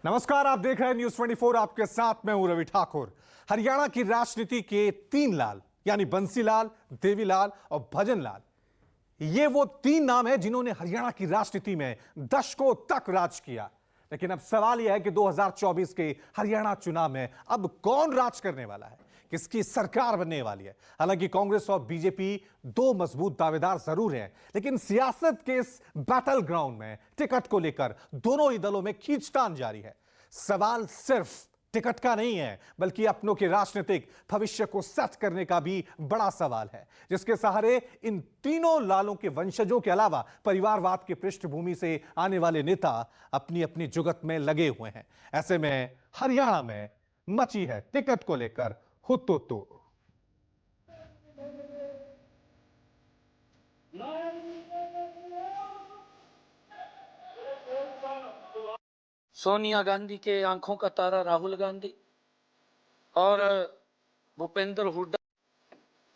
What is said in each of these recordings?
नमस्कार, आप देख रहे हैं न्यूज़ 24। आपके साथ मैं हूं रवि ठाकुर। हरियाणा की राजनीति के तीन लाल यानी बंसीलाल, देवीलाल और भजनलाल, ये वो तीन नाम हैं जिन्होंने हरियाणा की राजनीति में दशकों तक राज किया। लेकिन अब सवाल यह है कि 2024 के हरियाणा चुनाव में अब कौन राज करने वाला है, किसकी सरकार बनने वाली है। हालांकि कांग्रेस और बीजेपी दो मजबूत दावेदार जरूर हैं, लेकिन सियासत के इस बैटल ग्राउंड में टिकट को लेकर दोनों ही दलों में खींचतान जारी है। सवाल सिर्फ टिकट का नहीं है, बल्कि अपनों के राजनीतिक भविष्य को सेट करने का भी बड़ा सवाल है, जिसके सहारे इन तीनों लालों के वंशजों के अलावा परिवारवाद की पृष्ठभूमि से आने वाले नेता अपनी अपनी जुगत में लगे हुए हैं। ऐसे में हरियाणा में मची है टिकट को लेकर हुतुतु। सोनिया गांधी के आंखों का तारा राहुल गांधी और भूपेंद्र हुड्डा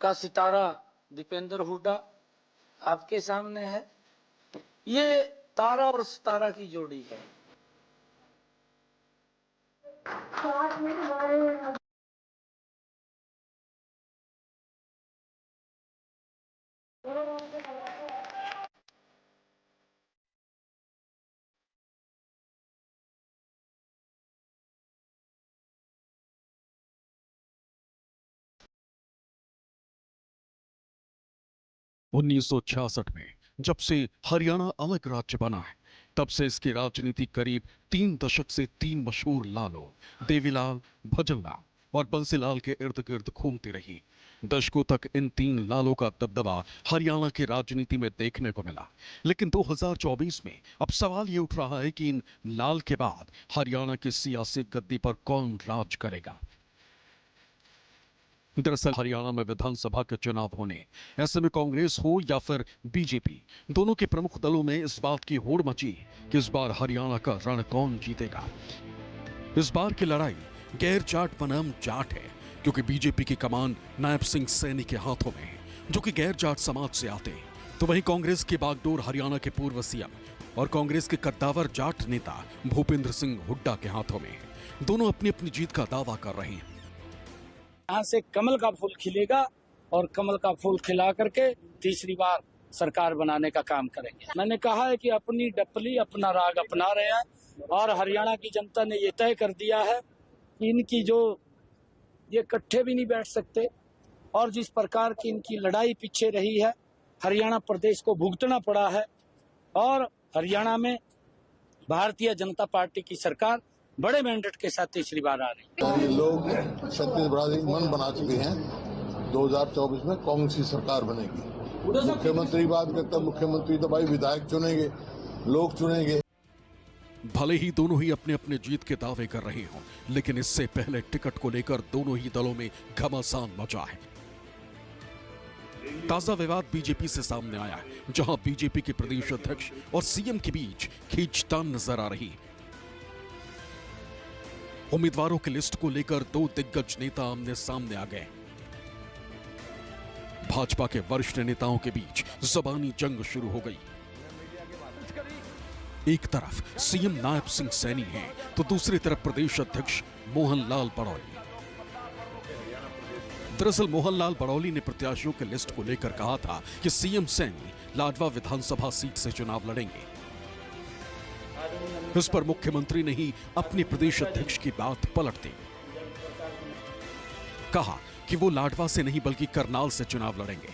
का सितारा दीपेंद्र हुड्डा आपके सामने है। ये तारा और सितारा की जोड़ी है। उन्नीस सौ 66 में जब से हरियाणा अलग राज्य बना है, तब से इसकी राजनीति करीब 3 दशक से तीन मशहूर लालों देवीलाल, भजनलाल और बंसीलाल के इर्द गिर्द घूमती रही। दशकों तक इन तीन लालों का दबदबा हरियाणा की राजनीति में देखने को मिला। लेकिन 2024 में अब सवाल ये उठ रहा है कि इन लाल के बाद हरियाणा की सियासी गद्दी पर कौन राज करेगा। दरअसल हरियाणा में विधानसभा के चुनाव होने, ऐसे में कांग्रेस हो या फिर बीजेपी, दोनों के प्रमुख दलों में इस बात की होड़ मची कि इस बार हरियाणा का रण कौन जीतेगा। इस बार की लड़ाई गैर जाट बनाम जाट है, क्योंकि बीजेपी की कमान नायब सिंह सैनी के हाथों में है, जो कि गैर जाट समाज से आते हैं। तो वहीं कांग्रेस की बागडोर हरियाणा के पूर्व सीएम और कांग्रेस के कद्दावर जाट नेता भूपेंद्र सिंह हुड्डा के हाथों में है। दोनों अपनी अपनी जीत का दावा कर रहे हैं। यहाँ से कमल का फूल खिलेगा और कमल का फूल खिला करके तीसरी बार सरकार बनाने का काम करेंगे। मैंने कहा है कि अपनी डपली अपना राग अपना रहे हैं और हरियाणा की जनता ने ये तय कर दिया है कि इनकी जो ये इकट्ठे भी नहीं बैठ सकते और जिस प्रकार की इनकी लड़ाई पीछे रही है, हरियाणा प्रदेश को भुगतना पड़ा है और हरियाणा में भारतीय जनता पार्टी की सरकार बड़े मैंडेट के साथ तीसरी बार आ रही है। लोग छत्तीसगढ़ मन बना चुके हैं 2024 में कांग्रेस की सरकार बनेगी। मुख्यमंत्री बात करता, मुख्यमंत्री तो भाई विधायक चुनेंगे, लोग चुनेंगे। भले ही दोनों ही अपने अपने जीत के दावे कर रहे हों, लेकिन इससे पहले टिकट को लेकर दोनों ही दलों में घमासान मचा है। ताजा विवाद बीजेपी से सामने आया है, जहां बीजेपी के प्रदेश अध्यक्ष और सीएम के बीच खींचतान नजर आ रही है। उम्मीदवारों की लिस्ट को लेकर दो दिग्गज नेता आमने सामने आ गए। भाजपा के वरिष्ठ नेताओं के बीच जबानी जंग शुरू हो गई। एक तरफ सीएम नायब सिंह सैनी हैं, तो दूसरी तरफ प्रदेश अध्यक्ष मोहनलाल बड़ौली। दरअसल मोहनलाल बड़ौली ने प्रत्याशियों की लिस्ट को लेकर कहा था कि सीएम सैनी लाडवा विधानसभा सीट से चुनाव लड़ेंगे। इस पर मुख्यमंत्री ने ही अपने प्रदेश अध्यक्ष की बात पलट दी। कहा कि वो लाडवा से नहीं बल्कि करनाल से चुनाव लड़ेंगे।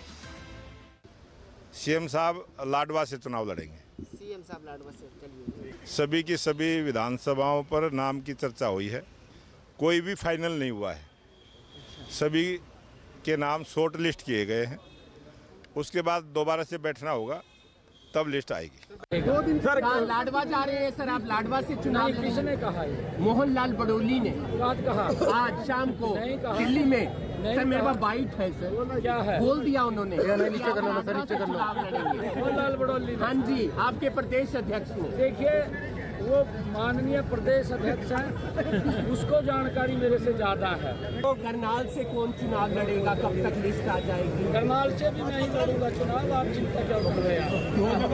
सीएम साहब लाडवा से चुनाव लड़ेंगे। सीएम साहब लाडवा से चलिए। सभी की सभी विधानसभाओं पर नाम की चर्चा हुई है, कोई भी फाइनल नहीं हुआ है। सभी के नाम शॉर्ट लिस्ट किए गए हैं। उसके बाद दोबारा से बैठना होगा, तब लिस्ट आएगी। 2 दिन सर लाडवा जा रहे हैं सर, आप लाडवा से चुनाव किसने कहा है? मोहनलाल बड़ौली ने बात कहा आज शाम को दिल्ली में। सर मेरे पास बाइट है सर, क्या है बोल दिया उन्होंने। नीचे कर लो सर, नीचे कर लो। मोहनलाल बड़ौली, हाँ जी, आपके प्रदेश अध्यक्ष ने। देखिए वो माननीय प्रदेश अध्यक्ष हैं, उसको जानकारी मेरे से ज्यादा है। तो करनाल से कौन चुनाव लड़ेगा, कब तक लिस्ट आ जाएगी? करनाल से भी नहीं लड़ूंगा चुनाव, आप चिंता क्या कर रहे हैं?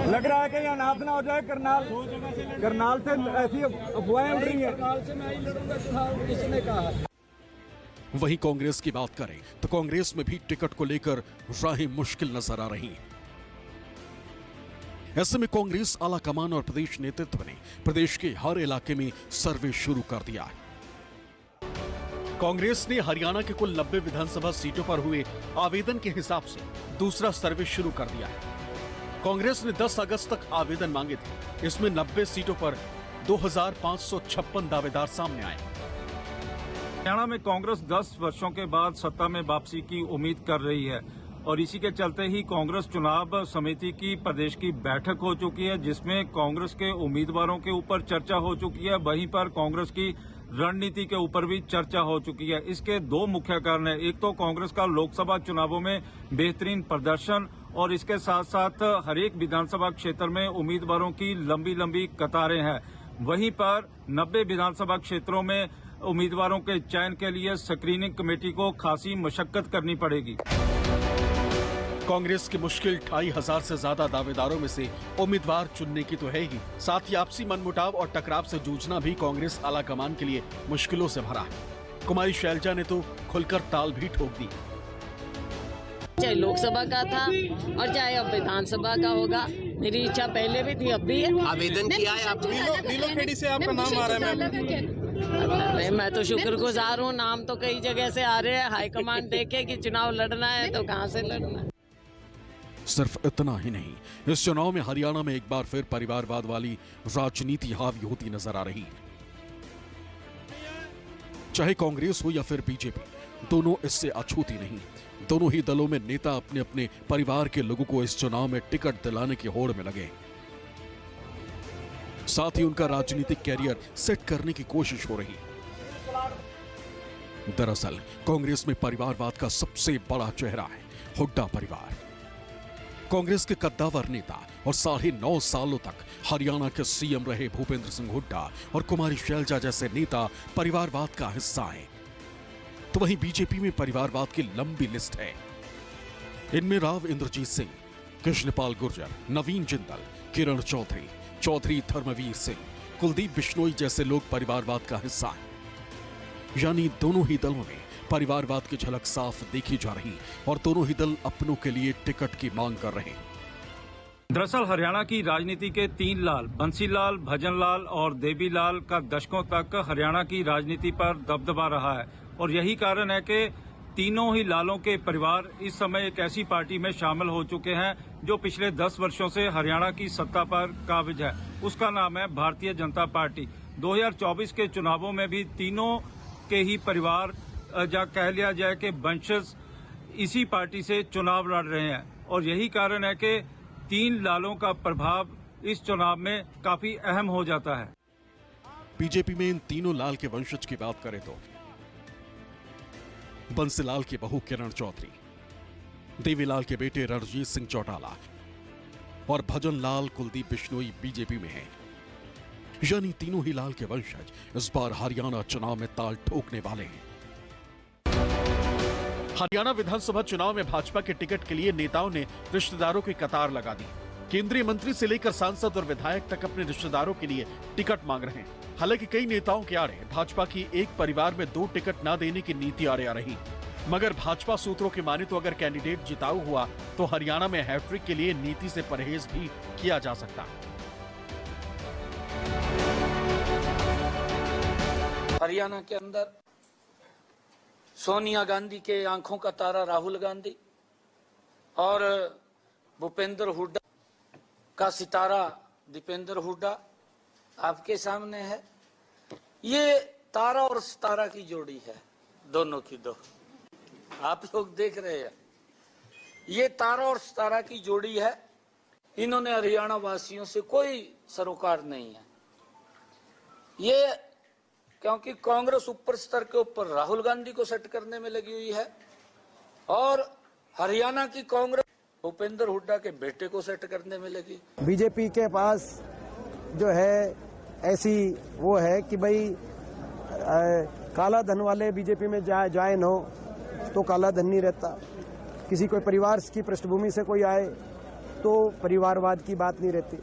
लग रहा है कि यहाँ नाथ ना हो जाए करनाल से ऐसी अफवाहें उड़ रही है। करनाल से नहीं लड़ूंगा चुनाव, किसने कहा? वहीं कांग्रेस की बात करें तो कांग्रेस में भी टिकट को लेकर राहें मुश्किल नजर आ रही हैं। ऐसे में कांग्रेस आला कमान और प्रदेश नेतृत्व ने प्रदेश के हर इलाके में सर्वे शुरू कर दिया है। कांग्रेस ने हरियाणा के कुल 90 विधानसभा सीटों पर हुए आवेदन के हिसाब से दूसरा सर्वे शुरू कर दिया है। कांग्रेस ने 10 अगस्त तक आवेदन मांगे थे। इसमें 90 सीटों पर 2556 दावेदार सामने आए। हरियाणा में कांग्रेस 10 वर्षों के बाद सत्ता में वापसी की उम्मीद कर रही है और इसी के चलते ही कांग्रेस चुनाव समिति की प्रदेश की बैठक हो चुकी है, जिसमें कांग्रेस के उम्मीदवारों के ऊपर चर्चा हो चुकी है। वहीं पर कांग्रेस की रणनीति के ऊपर भी चर्चा हो चुकी है। इसके दो मुख्य कारण है। एक तो कांग्रेस का लोकसभा चुनावों में बेहतरीन प्रदर्शन और इसके साथ साथ हर एक विधानसभा क्षेत्र में उम्मीदवारों की लंबी लंबी कतारें हैं। वहीं पर 90 विधानसभा क्षेत्रों में उम्मीदवारों के चयन के लिए स्क्रीनिंग कमेटी को खासी मशक्कत करनी पड़ेगी। कांग्रेस के मुश्किल 2500 से ज्यादा दावेदारों में से उम्मीदवार चुनने की तो है ही, साथ ही आपसी मनमुटाव और टकराव से जूझना भी कांग्रेस आला कमान के लिए मुश्किलों से भरा है। कुमारी शैलजा ने तो खुलकर ताल भी ठोक दी। चाहे लोकसभा का था और चाहे अब विधानसभा का होगा, मेरी इच्छा पहले भी थी, अब भी है। आवेदन किया है आपने? से आपका नाम आ रहा है। मैं तो शुक्रगुजार हूँ, नाम तो कई जगह से आ रहे हैं। हाईकमान देखे कि चुनाव लड़ना है तो कहाँ से लड़ना है। सिर्फ इतना ही नहीं, इस चुनाव में हरियाणा में एक बार फिर परिवारवाद वाली राजनीति हावी होती नजर आ रही है। चाहे कांग्रेस हो या फिर बीजेपी, दोनों इससे अछूती नहीं। दोनों ही दलों में नेता अपने अपने परिवार के लोगों को इस चुनाव में टिकट दिलाने की होड़ में लगे। साथ ही उनका राजनीतिक कैरियर सेट करने की कोशिश हो रही। दरअसल कांग्रेस में परिवारवाद का सबसे बड़ा चेहरा है हुड्डा परिवार। कांग्रेस के कद्दावर नेता और 9.5 सालों तक हरियाणा के सीएम रहे भूपेंद्र सिंह हुड्डा और कुमारी शैलजा जैसे नेता परिवारवाद का हिस्सा हैं। तो वहीं बीजेपी में परिवारवाद की लंबी लिस्ट है। इनमें राव इंद्रजीत सिंह, कृष्णपाल गुर्जर, नवीन जिंदल, किरण चौधरी, चौधरी धर्मवीर सिंह, कुलदीप बिश्नोई जैसे लोग परिवारवाद का हिस्सा हैं। यानी दोनों ही दलों में परिवारवाद की झलक साफ देखी जा रही और दोनों ही दल अपनों के लिए टिकट की मांग कर रहे हैं। दरअसल हरियाणा की राजनीति के 3 लाल, बंसीलाल, भजनलाल और देवीलाल का दशकों तक हरियाणा की राजनीति पर दबदबा रहा है और यही कारण है कि तीनों ही लालों के परिवार इस समय एक ऐसी पार्टी में शामिल हो चुके हैं जो पिछले 10 वर्षों से हरियाणा की सत्ता पर काबिज है। उसका नाम है भारतीय जनता पार्टी। 2024 के चुनावों में भी तीनों के ही परिवार या कह लिया जाए कि वंशज इसी पार्टी से चुनाव लड़ रहे हैं और यही कारण है कि 3 लालों का प्रभाव इस चुनाव में काफी अहम हो जाता है। बीजेपी में इन तीनों लाल के वंशज की बात करें तो बंसीलाल की बहू किरण चौधरी, देवीलाल के बेटे रणजीत सिंह चौटाला और भजनलाल कुलदीप बिश्नोई बीजेपी में हैं। यानी तीनों ही लाल के वंशज इस बार हरियाणा चुनाव में ताल ठोकने वाले हैं। हरियाणा विधानसभा चुनाव में भाजपा के टिकट के लिए नेताओं ने रिश्तेदारों की कतार लगा दी। केंद्रीय मंत्री से लेकर सांसद और विधायक तक अपने रिश्तेदारों के लिए टिकट मांग रहे हैं। हालांकि कई नेताओं के आड़े भाजपा की एक परिवार में 2 टिकट न देने की नीति आड़े आ रही, मगर भाजपा सूत्रों की माने तो अगर कैंडिडेट जिताऊ हुआ तो हरियाणा में हैट्रिक के लिए नीति से परहेज भी किया जा सकता है। हरियाणा के अंदर सोनिया गांधी के आंखों का तारा राहुल गांधी और भूपेंद्र हुड्डा का सितारा दीपेंद्र हुड्डा आपके सामने है। ये तारा और सितारा की जोड़ी है, दोनों की दो आप लोग देख रहे हैं। ये तारा और सितारा की जोड़ी है। इन्होंने हरियाणा वासियों से कोई सरोकार नहीं है। ये क्योंकि कांग्रेस ऊपर स्तर के ऊपर राहुल गांधी को सेट करने में लगी हुई है और हरियाणा की कांग्रेस भूपेंद्र हुड्डा के बेटे को सेट करने में लगी। बीजेपी के पास जो है ऐसी वो है कि भाई काला धन वाले बीजेपी में ज्वाइन हो तो काला धन नहीं रहता, किसी कोई परिवार की पृष्ठभूमि से कोई आए तो परिवारवाद की बात नहीं रहती।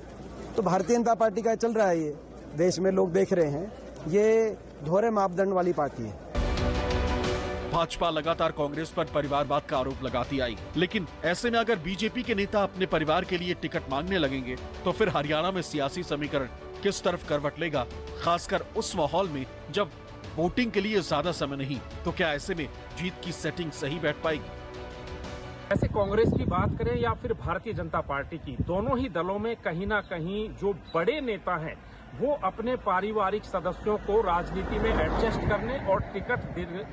तो भारतीय जनता पार्टी का चल रहा है, ये देश में लोग देख रहे हैं, ये दोहरे मापदंड वाली पार्टी है। भाजपा लगातार कांग्रेस पर परिवारवाद का आरोप लगाती आई, लेकिन ऐसे में अगर बीजेपी के नेता अपने परिवार के लिए टिकट मांगने लगेंगे तो फिर हरियाणा में सियासी समीकरण किस तरफ करवट लेगा, खासकर उस माहौल में जब वोटिंग के लिए ज्यादा समय नहीं, तो क्या ऐसे में जीत की सेटिंग सही बैठ पाएगी? ऐसे कांग्रेस की बात करें या फिर भारतीय जनता पार्टी की, दोनों ही दलों में कहीं ना कहीं जो बड़े नेता हैं वो अपने पारिवारिक सदस्यों को राजनीति में एडजस्ट करने और टिकट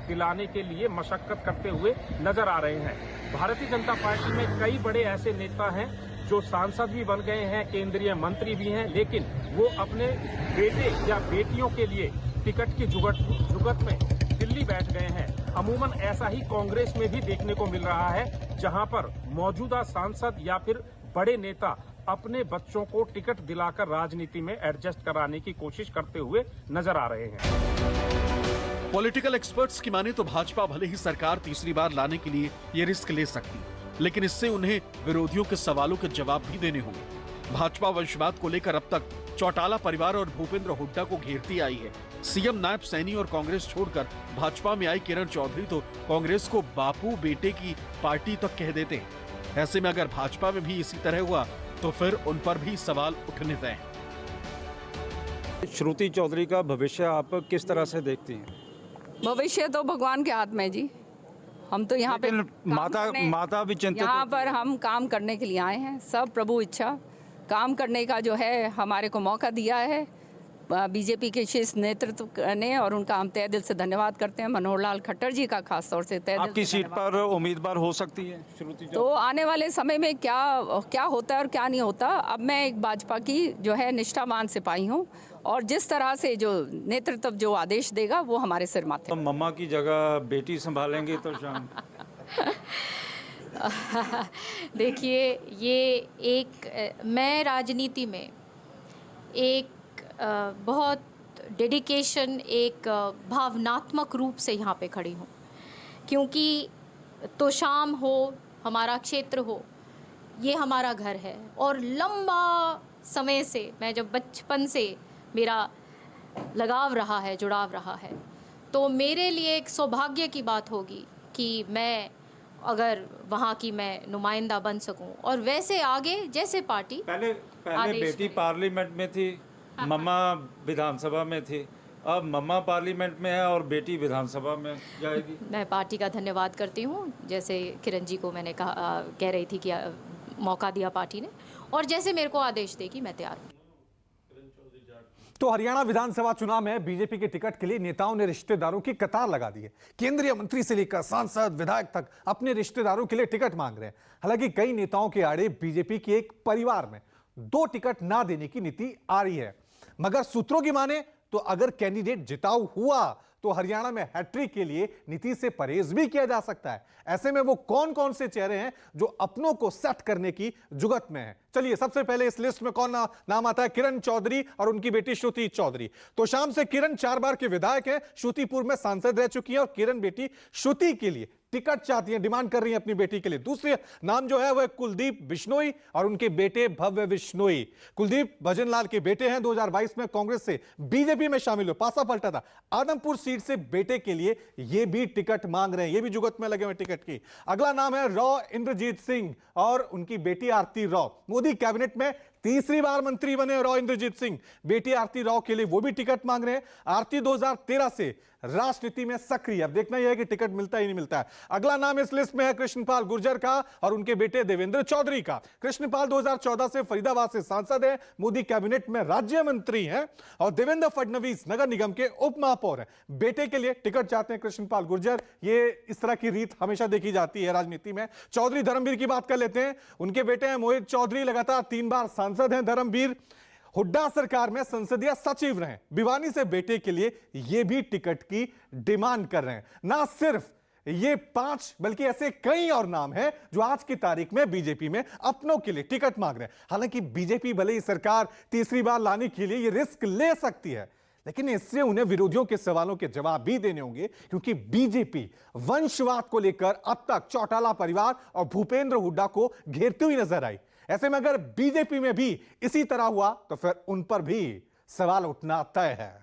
दिलाने के लिए मशक्कत करते हुए नजर आ रहे हैं। भारतीय जनता पार्टी में कई बड़े ऐसे नेता हैं जो सांसद भी बन गए हैं, केंद्रीय मंत्री भी हैं, लेकिन वो अपने बेटे या बेटियों के लिए टिकट की जुगत में दिल्ली बैठ गए हैं। अमूमन ऐसा ही कांग्रेस में भी देखने को मिल रहा है, जहां पर मौजूदा सांसद या फिर बड़े नेता अपने बच्चों को टिकट दिलाकर राजनीति में एडजस्ट कराने की कोशिश करते हुए नजर आ रहे हैं। पॉलिटिकल एक्सपर्ट्स की माने तो भाजपा भले ही सरकार तीसरी बार लाने के लिए ये रिस्क ले सकती, लेकिन इससे उन्हें विरोधियों के सवालों के जवाब भी देने होंगे। भाजपा वंशवाद को लेकर अब तक चौटाला परिवार और भूपेंद्र हुड्डा को घेरती आई है। सीएम नायब सैनी और कांग्रेस छोड़कर भाजपा में आई किरण चौधरी तो कांग्रेस को बापू बेटे की पार्टी तक कह देते हैं। ऐसे में अगर भाजपा में भी इसी तरह हुआ तो फिर उन पर भी सवाल उठने तय हैं। श्रुति चौधरी का भविष्य आप किस तरह से देखती हैं? भविष्य तो भगवान के हाथ में जी। हम तो यहाँ पे माता भी चिंतित, यहाँ पर हम काम करने के लिए आए हैं। सब प्रभु इच्छा, काम करने का जो है हमारे को मौका दिया है बीजेपी के शीर्ष नेतृत्व ने, और उनका हम तहे दिल से धन्यवाद करते हैं। मनोहर लाल खट्टर जी का खास तौर से तहे दिल आपकी से सीट पर उम्मीदवार हो सकती है श्रुति? तो आने वाले समय में क्या होता है और क्या नहीं होता, अब मैं एक भाजपा की जो है निष्ठावान सिपाही हूँ, और जिस तरह से जो नेतृत्व जो आदेश देगा वो हमारे सिर माथे। तो मम्मा की जगह बेटी संभालेंगे तो शाम देखिए, ये मैं राजनीति में एक बहुत डेडिकेशन, एक भावनात्मक रूप से यहाँ पे खड़ी हूँ, क्योंकि तोशाम हो, हमारा क्षेत्र हो, ये हमारा घर है। और लंबा समय से, मैं जब बचपन से मेरा लगाव रहा है, जुड़ाव रहा है, तो मेरे लिए एक सौभाग्य की बात होगी कि मैं अगर वहाँ की मैं नुमाइंदा बन सकूं। और वैसे आगे जैसे पार्टी पहले बेटी पार्लियामेंट में थी, मम्मा विधानसभा में थी, अब मम्मा पार्लियामेंट में है और बेटी विधानसभा में जाएगी। मैं पार्टी का धन्यवाद करती हूँ, जैसे किरण जी को मैंने कह रही थी कि मौका दिया पार्टी ने, और जैसे मेरे को आदेश देगी मैं तैयार हूँ। तो हरियाणा विधानसभा चुनाव में बीजेपी के टिकट के लिए नेताओं ने रिश्तेदारों की कतार लगा दी है। केंद्रीय मंत्री से लेकर सांसद, विधायक तक अपने रिश्तेदारों के लिए टिकट मांग रहे हैं। हालांकि कई नेताओं के आड़े बीजेपी के एक परिवार में 2 टिकट ना देने की नीति आ रही है, मगर सूत्रों की माने तो अगर कैंडिडेट जिताऊ हुआ तो हरियाणा में हैट्रिक के लिए नीति से परहेज भी किया जा सकता है। ऐसे में वो कौन कौन से चेहरे हैं जो अपनों को सेट करने की जुगत में हैं? चलिए, सबसे पहले इस लिस्ट में कौन नाम आता है? किरण चौधरी और उनकी बेटी श्रुति चौधरी। तो शाम से किरण 4 बार के विधायक हैं, श्रुतिपुर में सांसद रह चुकी हैं, और किरण बेटी श्रुति के लिए टिकट चाहती हैं, डिमांड कर रही हैं अपनी बेटी के लिए। दूसरे नाम जो है वह कुलदीप बिश्नोई और उनके बेटे भव्य बिश्नोई। कुलदीप भजनलाल के बेटे हैं, 2022 में कांग्रेस से बीजेपी में शामिल हुए, पासा पलटा था। आदमपुर सीट से बेटे के लिए ये भी टिकट मांग रहे हैं, ये भी जुगत में लगे हुए टिकट की। अगला नाम है रॉ इंद्रजीत सिंह और उनकी बेटी आरती रॉ। मोदी कैबिनेट में तीसरी बार मंत्री बने रॉ इंद्रजीत सिंह, बेटी आरती रॉ के लिए वो भी टिकट मांग रहे हैं। आरती 2013 से राजनीति में सक्रिय, अब देखना यह है कि टिकट मिलता ही नहीं मिलता है। अगला नाम इस लिस्ट में है कृष्णपाल गुर्जर का और उनके बेटे देवेंद्र चौधरी का। कृष्णपाल 2014 से फरीदाबाद से सांसद है, मोदी कैबिनेट में राज्य मंत्री हैं, और देवेंद्र फडणवीस नगर निगम के उप महापौर हैं। बेटे के लिए टिकट चाहते हैं कृष्णपाल गुर्जर। ये इस तरह की रीत हमेशा देखी जाती है राजनीति में। चौधरी धर्मवीर की बात कर लेते हैं, उनके बेटे हैं मोहित चौधरी, लगातार 3 बार सांसद हैं धर्मवीर। हुड्डा सरकार में संसदीय सचिव रहे, भिवानी से बेटे के लिए यह भी टिकट की डिमांड कर रहे हैं। ना सिर्फ ये 5 बल्कि ऐसे कई और नाम हैं जो आज की तारीख में बीजेपी में अपनों के लिए टिकट मांग रहे हैं। हालांकि बीजेपी भले ही सरकार तीसरी बार लाने के लिए ये रिस्क ले सकती है, लेकिन इससे उन्हें विरोधियों के सवालों के जवाब भी देने होंगे, क्योंकि बीजेपी वंशवाद को लेकर अब तक चौटाला परिवार और भूपेंद्र हुड्डा को घेरती हुई नजर आई। ऐसे में अगर बीजेपी में भी इसी तरह हुआ तो फिर उन पर भी सवाल उठना तय है।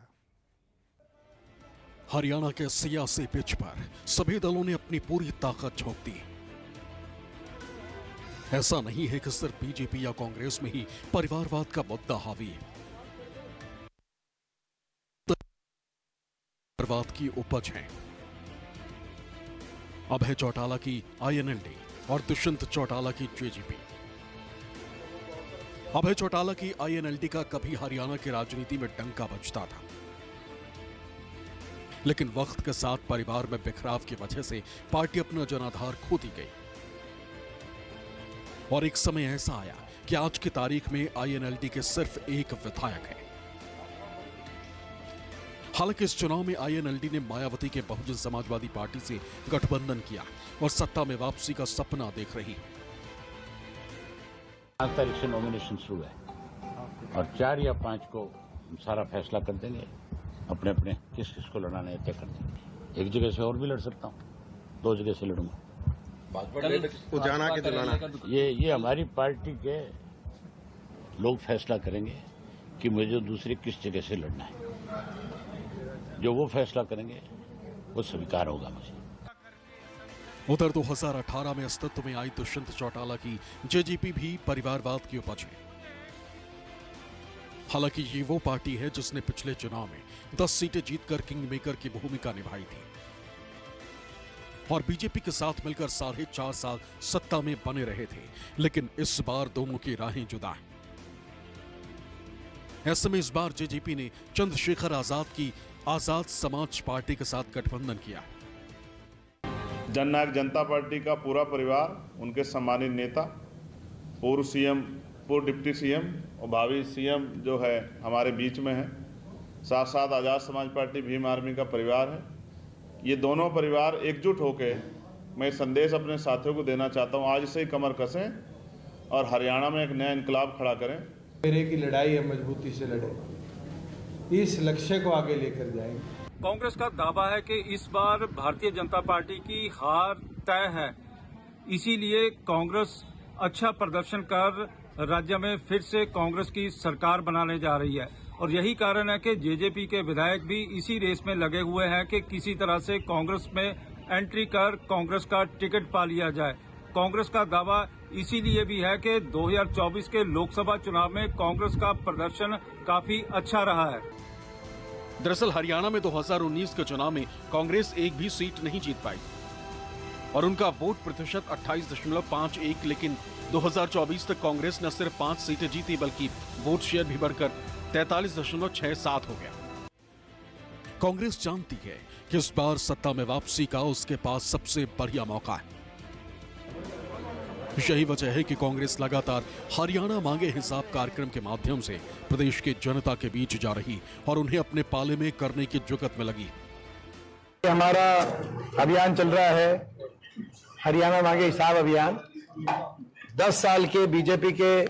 हरियाणा के सियासी पिच पर सभी दलों ने अपनी पूरी ताकत झोंक दी। ऐसा नहीं है कि सिर्फ बीजेपी या कांग्रेस में ही परिवारवाद का मुद्दा हावी है। परिवारवाद की उपज है अभय चौटाला की आईएनएलडी और दुष्यंत चौटाला की जेजेपी। अभय चौटाला की आईएनएलडी का कभी हरियाणा की राजनीति में डंका बजता था, लेकिन वक्त के साथ परिवार में बिखराव की वजह से पार्टी अपना जनाधार खोती गई और एक समय ऐसा आया कि आज की तारीख में आईएनएलडी के सिर्फ एक विधायक है। हालांकि इस चुनाव में आईएनएलडी ने मायावती के बहुजन समाजवादी पार्टी से गठबंधन किया और सत्ता में वापसी का सपना देख रही। 5 तारीख से नॉमिनेशन शुरू है और 4 या 5 को सारा फैसला कर देंगे, अपने अपने किस किस को लड़ाना है तय कर देंगे। एक जगह से और भी लड़ सकता हूँ, 2 जगह से लड़ूंगा। जाना के दिलाना ये हमारी पार्टी के लोग फैसला करेंगे कि मुझे दूसरी किस जगह से लड़ना है। जो वो फैसला करेंगे वो स्वीकार होगा मुझे। उधर 2018 में अस्तित्व में आई दुष्यंत चौटाला की जेजेपी भी परिवारवाद की उपज है। हालांकि ये वो पार्टी है जिसने पिछले चुनाव में 10 सीटें जीतकर किंग मेकर की भूमिका निभाई थी और बीजेपी के साथ मिलकर 4.5 साल सत्ता में बने रहे थे, लेकिन इस बार दोनों की राहें जुदा हैं। ऐसे में इस बार जेजेपी ने चंद्रशेखर आजाद की आजाद समाज पार्टी के साथ गठबंधन किया। जननायक जनता पार्टी का पूरा परिवार, उनके सम्मानित नेता, पूर्व सीएम, पूर्व डिप्टी सीएम और भावी सीएम जो है हमारे बीच में है। साथ साथ आजाद समाज पार्टी भीम आर्मी का परिवार है। ये दोनों परिवार एकजुट होकर मैं संदेश अपने साथियों को देना चाहता हूँ, आज से ही कमर कसें और हरियाणा में एक नया इनकलाब खड़ा करें। मेरे की लड़ाई है, मजबूती से लड़े, इस लक्ष्य को आगे लेकर जाएंगे। कांग्रेस का दावा है कि इस बार भारतीय जनता पार्टी की हार तय है, इसीलिए कांग्रेस अच्छा प्रदर्शन कर राज्य में फिर से कांग्रेस की सरकार बनाने जा रही है और यही कारण है कि जेजेपी के विधायक भी इसी रेस में लगे हुए हैं कि किसी तरह से कांग्रेस में एंट्री कर कांग्रेस का टिकट पा लिया जाए। कांग्रेस का दावा इसीलिए भी है कि 2024 के लोकसभा चुनाव में कांग्रेस का प्रदर्शन काफी अच्छा रहा है। दरअसल हरियाणा में 2019 के चुनाव में कांग्रेस एक भी सीट नहीं जीत पाई और उनका वोट प्रतिशत 28.51, लेकिन 2024 तक कांग्रेस न सिर्फ 5 सीटें जीती बल्कि वोट शेयर भी बढ़कर 43.67 हो गया। कांग्रेस जानती है कि इस बार सत्ता में वापसी का उसके पास सबसे बढ़िया मौका है। यही वजह है कि कांग्रेस लगातार हरियाणा मांगे हिसाब कार्यक्रम के माध्यम से प्रदेश की जनता के बीच जा रही और उन्हें अपने पाले में करने की जुगत में लगी। हमारा अभियान चल रहा है हरियाणा मांगे हिसाब अभियान। 10 साल के बीजेपी के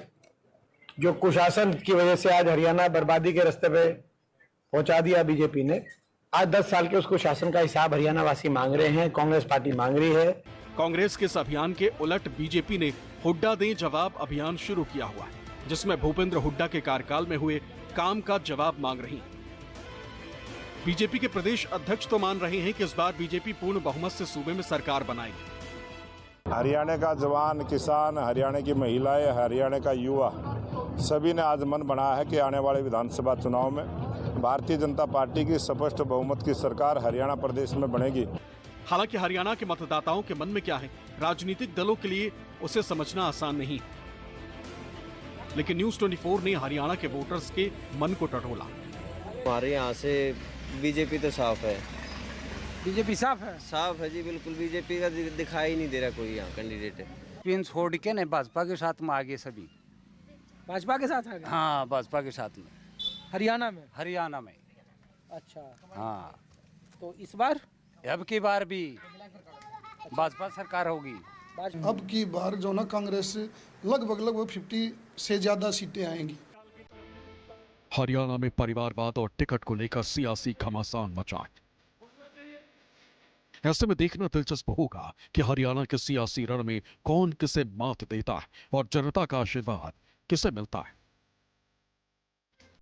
जो कुशासन की वजह से आज हरियाणा बर्बादी के रास्ते पे पहुंचा दिया बीजेपी ने, आज 10 साल के उस कुशासन का हिसाब हरियाणा वासी मांग रहे हैं, कांग्रेस पार्टी मांग रही है। कांग्रेस के इस अभियान के उलट बीजेपी ने हुड्डा दें जवाब अभियान शुरू किया हुआ है, जिसमें भूपेंद्र हुड्डा के कार्यकाल में हुए काम का जवाब मांग रही। बीजेपी के प्रदेश अध्यक्ष तो मान रहे हैं कि इस बार बीजेपी पूर्ण बहुमत से सूबे में सरकार बनाएगी। हरियाणा का जवान, किसान, हरियाणा की महिलाएं, हरियाणा का युवा सभी ने आज मन बनाया है कि आने वाले विधानसभा चुनाव में भारतीय जनता पार्टी की स्पष्ट बहुमत की सरकार हरियाणा प्रदेश में बनेगी। हालांकि हरियाणा के मतदाताओं के मन में क्या है, राजनीतिक दलों के लिए उसे समझना आसान नहीं, लेकिन न्यूज़ 24 ने हरियाणा के वोटर्स के मन को टटोला। हमारे यहाँ से बीजेपी तो साफ है। बीजेपी साफ है? साफ है जी, बिल्कुल। बीजेपी का दिखाई नहीं दे रहा कोई यहाँ कैंडिडेट है। पिन छोड़ के नहीं, भाजपा के साथ में आगे सभी। भाजपा के साथ है? हाँ, भाजपा के साथ में। हरियाणा में? हरियाणा में। अच्छा। हाँ, तो इस बार अब की बार भी भाजपा सरकार होगी। अब की बार जो ना कांग्रेस लगभग 50 से ज्यादा सीटें आएंगी। हरियाणा में परिवारवाद और टिकट को लेकर सियासी घमासान मचा है। ऐसे में देखना दिलचस्प होगा कि हरियाणा के सियासी रण में कौन किसे मात देता है और जनता का आशीर्वाद किसे मिलता है।